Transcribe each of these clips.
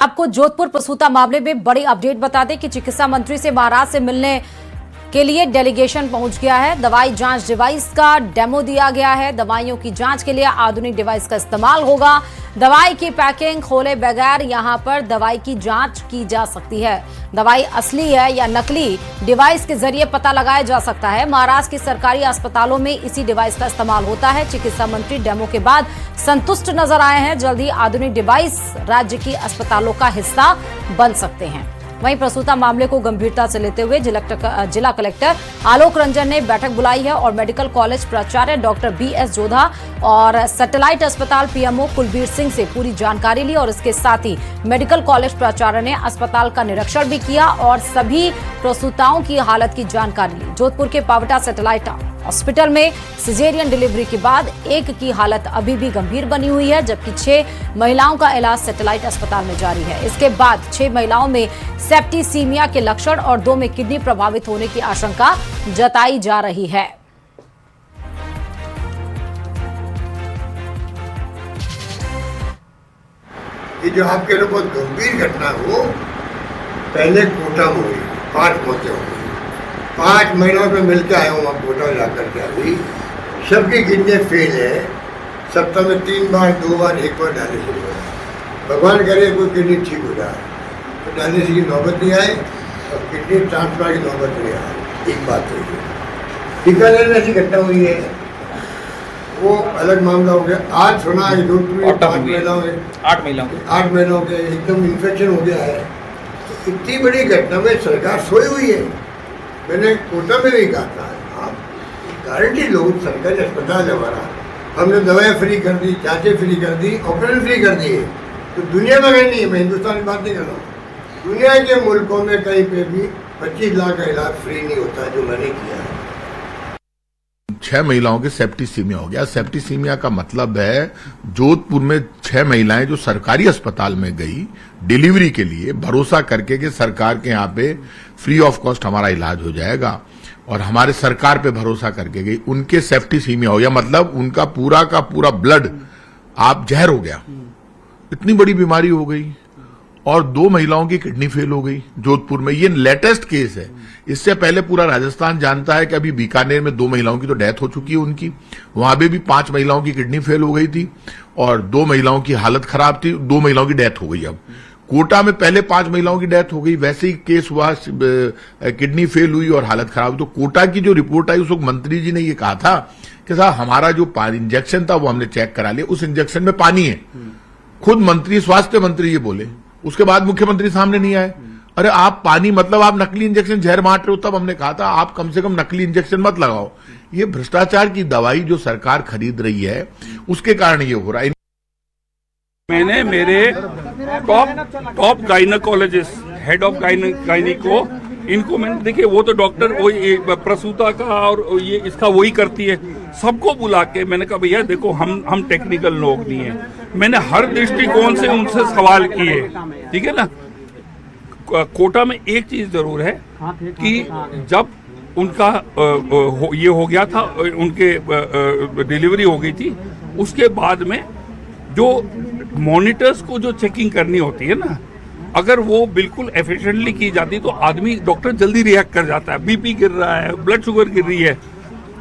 आपको जोधपुर प्रसूता मामले में बड़ी अपडेट बता दें कि चिकित्सा मंत्री से महाराज से मिलने के लिए डेलीगेशन पहुंच गया है। दवाई जांच डिवाइस का डेमो दिया गया है। दवाइयों की जांच के लिए आधुनिक डिवाइस का इस्तेमाल होगा। दवाई की पैकिंग खोले बगैर यहां पर दवाई की जांच की जा सकती है। दवाई असली है या नकली डिवाइस के जरिए पता लगाया जा सकता है। महाराष्ट्र के सरकारी अस्पतालों में इसी डिवाइस का इस्तेमाल होता है। चिकित्सा मंत्री डेमो के बाद संतुष्ट नजर आए हैं। जल्द ही आधुनिक डिवाइस राज्य की अस्पतालों का हिस्सा बन सकते हैं। वहीं प्रसूता मामले को गंभीरता से लेते हुए जिला कलेक्टर आलोक रंजन ने बैठक बुलाई है और मेडिकल कॉलेज प्राचार्य डॉक्टर BS जोधा और सैटेलाइट अस्पताल PMO कुलबीर सिंह से पूरी जानकारी ली और इसके साथ ही मेडिकल कॉलेज प्राचार्य ने अस्पताल का निरीक्षण भी किया और सभी प्रसूताओं की हालत की जानकारी ली। जोधपुर के पावटा सैटेलाइट हॉस्पिटल में सिजेरियन डिलीवरी के बाद एक की हालत अभी भी गंभीर बनी हुई है, जबकि 6 महिलाओं का इलाज सैटेलाइट अस्पताल में जारी है। इसके बाद 6 महिलाओं में सेप्टिसीमिया के लक्षण और 2 में किडनी प्रभावित होने की आशंका जताई जा रही है। ये जो आपके लिए बहुत गंभीर घटना हो, पहले कोटा में हुई, 5 मौतें हो गई। 5 महिलाओं में मिलकर आया हूँ, आप कोटा जाकर के अभी सबकी किडनी फेल है। सप्ताह में 3 बार 2 बार 1 बार डायलिसिस हो रहा है। भगवान करे कोई किडनी ठीक हो जाए तो डायलिसिस की नौबत नहीं आए और किडनी ट्रांसप्लांट की नौबत नहीं आए। एक बात हुई है, बीकानेर में ऐसी घटना हुई है, वो अलग मामला हो गया। आज सुना है जोधपुर में 8 महिलाओं के एकदम इन्फेक्शन हो गया है। तो इतनी बड़ी घटना में सरकार सोई हुई है। मैंने कोटा में भी कहा था, आप गारंटी लो, सरकारी अस्पताल है हमारा, हमने दवाएं फ्री कर दी, जांचें फ्री कर दी, ऑपरेशन फ्री कर दिए। तो दुनिया में कहीं नहीं है, मैं हिंदुस्तान की बात नहीं कर रहा हूँ, दुनिया के मुल्कों में कहीं पे भी 25 लाख का इलाज फ्री नहीं होता जो मैंने किया है। 6 महिलाओं के सेप्टिसीमिया हो गया। सेप्टिसीमिया का मतलब है जोधपुर में 6 महिलाएं जो सरकारी अस्पताल में गई डिलीवरी के लिए, भरोसा करके कि सरकार के यहाँ पे फ्री ऑफ कॉस्ट हमारा इलाज हो जाएगा, और हमारे सरकार पे भरोसा करके गई, उनके सेप्टिसीमिया हो गया। मतलब उनका पूरा का पूरा ब्लड आप जहर हो गया, इतनी बड़ी बीमारी हो गई। और 2 महिलाओं की किडनी फेल हो गई जोधपुर में। ये लेटेस्ट केस है। इससे पहले पूरा राजस्थान जानता है कि अभी बीकानेर में 2 महिलाओं की तो डेथ हो चुकी है उनकी, वहां पे भी 5 महिलाओं की किडनी फेल हो गई थी और 2 महिलाओं की हालत खराब थी, 2 महिलाओं की डेथ हो गई। अब कोटा में पहले 5 महिलाओं की डेथ हो गई, वैसे ही केस हुआ, किडनी फेल हुई और हालत खराब। तो कोटा की जो रिपोर्ट आई उस वक्त मंत्री जी ने ये कहा था कि साहब हमारा जो इंजेक्शन था वो हमने चेक करा लिया, उस इंजेक्शन में पानी है। खुद मंत्री, स्वास्थ्य मंत्री ये बोले। उसके बाद मुख्यमंत्री सामने नहीं आए। अरे आप पानी मतलब आप नकली इंजेक्शन जहर बांट रहे हो। तब हमने कहा था आप कम से कम नकली इंजेक्शन मत लगाओ। ये भ्रष्टाचार की दवाई जो सरकार खरीद रही है उसके कारण ये हो रहा है। मैंने मेरे top gynaecologist, head of gynae को, इनको मैंने, देखिए वो तो डॉक्टर वही प्रसूता का और ये इसका वही करती है, सबको बुला के मैंने कहा भैया देखो हम टेक्निकल लोग नहीं है। मैंने हर दृष्टिकोण से उनसे सवाल किए, ठीक है ना। कोटा में एक चीज जरूर है कि जब उनका ये हो गया था, उनके डिलीवरी हो गई थी, उसके बाद में जो मॉनिटर्स को जो चेकिंग करनी होती है ना, अगर वो बिल्कुल एफिशिएंटली की जाती तो आदमी, डॉक्टर जल्दी रिएक्ट कर जाता है। बीपी गिर रहा है, ब्लड शुगर गिर रही है,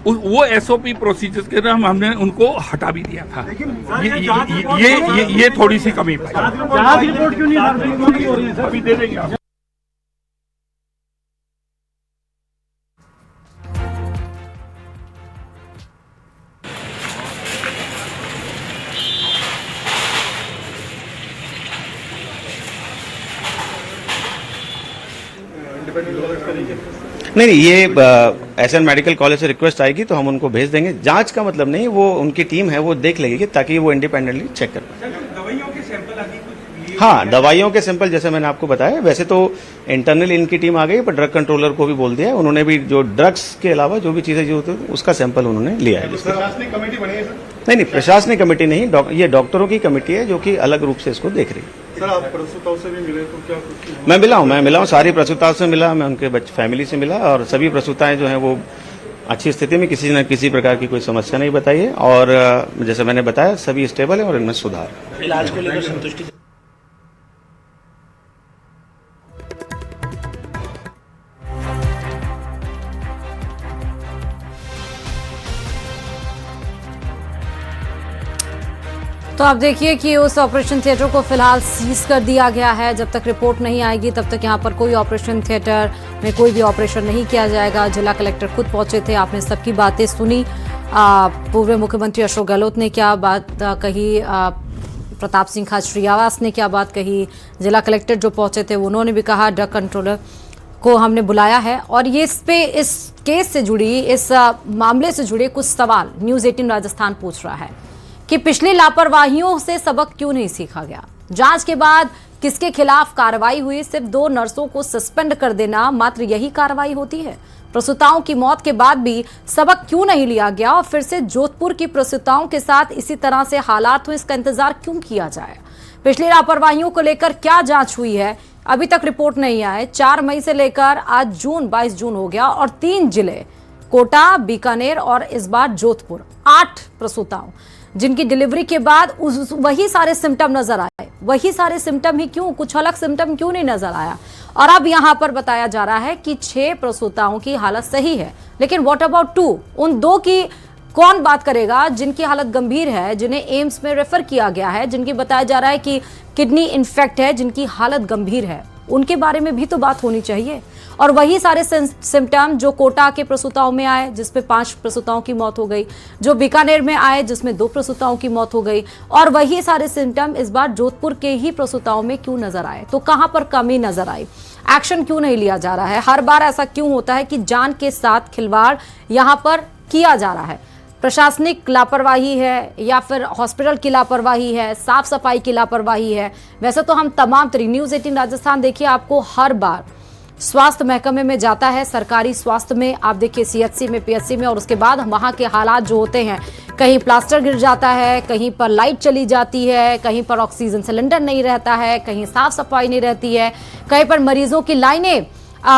वो SOP प्रोसीजर्स के ना हमने उनको हटा भी दिया था। ये थोड़ी सी कमी पाई। रिपोर्ट क्यों नहीं अभी दे देंगे आप। नहीं, ये एसएन मेडिकल कॉलेज से रिक्वेस्ट आएगी तो हम उनको भेज देंगे। जांच का मतलब नहीं, वो उनकी टीम है वो देख लेगी ताकि वो इंडिपेंडेंटली चेक कर पाए। दवाइयों के सैंपल अभी कुछ, हाँ, दवाइयों के सैंपल जैसे मैंने आपको बताया, वैसे तो इंटरनल इनकी टीम आ गई, पर ड्रग कंट्रोलर को भी बोल दिया है। उन्होंने भी जो ड्रग्स के अलावा जो भी चीजें जो होती है उसका सैंपल उन्होंने लिया है। प्रशासनिक कमेटी बनी है सर? नहीं, प्रशासनिक कमेटी नहीं, ये डॉक्टरों की कमेटी है जो कि अलग रूप से इसको देख रही है। सर आप प्रसूताओं से भी मिले तो क्या कुछ? मैं मिला हूँ सारी प्रसूताओं से मिला, मैं उनके फैमिली से मिला, और सभी प्रसूताएं जो हैं वो अच्छी स्थिति में, किसी न किसी प्रकार की कोई समस्या नहीं बताई है, और जैसे मैंने बताया सभी स्टेबल है और इनमें सुधार। इलाज को लेकर संतुष्टि तो आप देखिए कि उस ऑपरेशन थिएटर को फिलहाल सीज कर दिया गया है। जब तक रिपोर्ट नहीं आएगी तब तक यहाँ पर कोई ऑपरेशन थिएटर में कोई भी ऑपरेशन नहीं किया जाएगा। जिला कलेक्टर खुद पहुंचे थे, आपने सबकी बातें सुनी। पूर्व मुख्यमंत्री अशोक गहलोत ने क्या बात कही, प्रताप सिंह खाचरियावास ने क्या बात कही, जिला कलेक्टर जो पहुंचे थे उन्होंने भी कहा ड्रग कंट्रोलर को हमने बुलाया है। और ये इस केस से जुड़ी, इस मामले से जुड़े कुछ सवाल न्यूज़ 18 राजस्थान पूछ रहा है कि पिछली लापरवाहियों से सबक क्यों नहीं सीखा गया। जांच के बाद किसके खिलाफ कार्रवाई हुई, सिर्फ 2 नर्सों को सस्पेंड कर देना मात्र यही कार्रवाई होती है। प्रसूताओं की मौत के बाद भी सबक क्यों नहीं लिया गया और फिर से जोधपुर की प्रसूताओं के साथ इसी तरह से हालात हुए, इसका इंतजार क्यों किया जाए। पिछली लापरवाहियों को लेकर क्या जांच हुई है, अभी तक रिपोर्ट नहीं आए। 4 मई से लेकर आज 22 जून हो गया और 3 जिले कोटा, बीकानेर और इस बार जोधपुर, 8 प्रसूताओं जिनकी डिलीवरी के बाद वही सारे सिम्टम नजर आए। वही सारे सिम्टम ही क्यों, कुछ अलग सिम्टम क्यों नहीं नजर आया। और अब यहां पर बताया जा रहा है कि 6 प्रसूताओं की हालत सही है, लेकिन व्हाट अबाउट 2, उन 2 की कौन बात करेगा जिनकी हालत गंभीर है, जिन्हें एम्स में रेफर किया गया है, जिनकी बताया जा रहा है कि किडनी इन्फेक्ट है, जिनकी हालत गंभीर है, उनके बारे में भी तो बात होनी चाहिए। और वही सारे सिम्टम जो कोटा के प्रसूताओं में आए जिसमें 5 प्रसूताओं की मौत हो गई, जो बीकानेर में आए जिसमें 2 प्रसूताओं की मौत हो गई, और वही सारे सिम्टम इस बार जोधपुर के ही प्रसूताओं में क्यों नजर आए। तो कहां पर कमी नजर आई, एक्शन क्यों नहीं लिया जा रहा है। हर बार ऐसा क्यों होता है कि जान के साथ खिलवाड़ यहां पर किया जा रहा है। प्रशासनिक लापरवाही है या फिर हॉस्पिटल की लापरवाही है, साफ सफाई की लापरवाही है। वैसे तो हम तमाम न्यूज़ 18 राजस्थान देखिए आपको हर बार स्वास्थ्य महकमे में जाता है, सरकारी स्वास्थ्य में, आप देखिए सीएचसी में, पीएचसी में, और उसके बाद वहाँ के हालात जो होते हैं, कहीं प्लास्टर गिर जाता है, कहीं पर लाइट चली जाती है, कहीं पर ऑक्सीजन सिलेंडर नहीं रहता है, कहीं साफ सफाई नहीं रहती है, कहीं पर मरीजों की लाइनें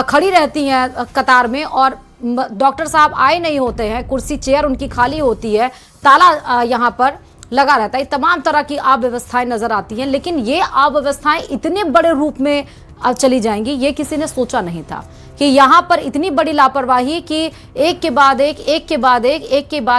खड़ी रहती हैं कतार में और डॉक्टर साहब आए नहीं होते हैं, कुर्सी चेयर उनकी खाली होती है, ताला यहाँ पर लगा रहता है। तमाम तरह की अव्यवस्थाएं नजर आती हैं, लेकिन ये अव्यवस्थाएं इतने बड़े रूप में अब चली जाएंगी, ये किसी ने सोचा नहीं था कि यहाँ पर इतनी बड़ी लापरवाही कि एक के बाद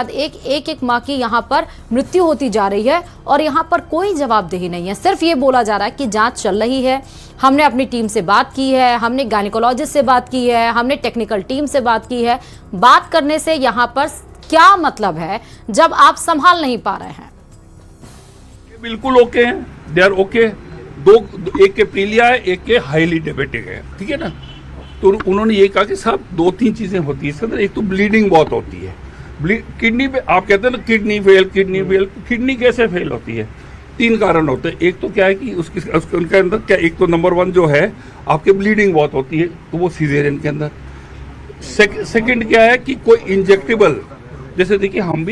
एक माँ की यहाँ पर मृत्यु होती जा रही है और यहाँ पर कोई जवाबदेही नहीं है। सिर्फ ये बोला जा रहा है कि जांच चल रही है, हमने अपनी टीम से बात की है, हमने गायनेकोलॉजिस्ट से बात की है, हमने टेक्निकल टीम से बात की है। बात करने से यहाँ पर क्या मतलब है जब आप संभाल नहीं पा रहे हैं। बिल्कुल ओके हैं, दे आर ओके। एक के प्रीलिया है, एक के हाईली डायबिटिक है, ठीक है ना। तो उन्होंने ये कहा कि साहब 2-3 चीजें होती है इसके अंदर। एक तो ब्लीडिंग बहुत होती है, किडनी पे आप कहते हैं ना किडनी फेल, किडनी कैसे फेल होती है। 3 कारण होते हैं। एक तो क्या है कि उनके अंदर क्या, एक तो नंबर 1 जो है आपके ब्लीडिंग बहुत होती है, तो वो सीजेरियन के अंदर। सेकंड क्या है कि कोई इंजेक्टेबल, जैसे देखिए हम भी